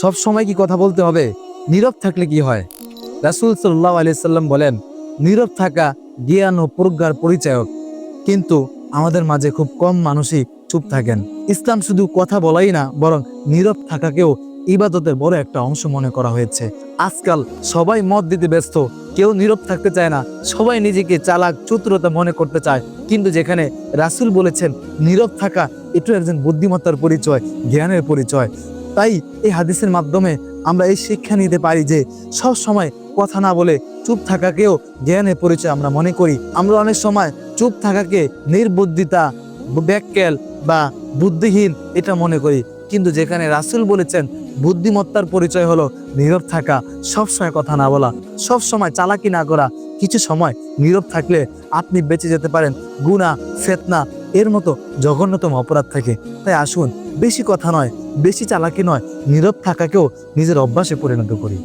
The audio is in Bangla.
সব সময় কি কথা বলতে হবে? নীরব থাকলে কি হয়? রাসূল সাল্লাল্লাহু আলাইহি সাল্লাম বলেন, নীরব থাকা জ্ঞান ও প্রজ্ঞার পরিচায়ক। কিন্তু আমাদের মাঝে খুব কম মানুষই চুপ থাকেন। ইসলাম শুধু কথা বলাই না, বরং নীরব থাকাকেও ইবাদতের বড় একটা অংশ মনে করা হয়েছে। আজকাল সবাই মত দিতে ব্যস্ত, কেউ নীরব থাকতে চায় না, সবাই নিজেকে চালাক চতুরতা মনে করতে চায়। কিন্তু যেখানে রাসূল বলেছেন নীরব থাকা এটু একজন বুদ্ধিমত্তার পরিচয়, জ্ঞানের পরিচয়। তাই এই হাদিসের মাধ্যমে আমরা এই শিক্ষা নিতে পারি যে সব সময় কথা না বলে চুপ থাকাকেও জ্ঞানের পরিচয় আমরা মনে করি। আমরা অনেক সময় চুপ থাকাকে নির্বুদ্ধিতা, ব্যাককেল বা বুদ্ধিহীন এটা মনে করি। কিন্তু যেখানে রাসূল বলেছেন বুদ্ধিমত্তার পরিচয় হলো নীরব থাকা, সবসময় কথা না বলা, সব সময় চালাকি না করা। কিছু সময় নীরব থাকলে আপনি বেঁচে যেতে পারেন গুনাহ, ফিতনা এর মতো জঘন্যতম অপরাধ থেকে। তাই আসুন বেশি কথা নয়, বেশি চালাকি নয়, নীরব থাকাকেও নিজের অভ্যাসে পরিণত করি।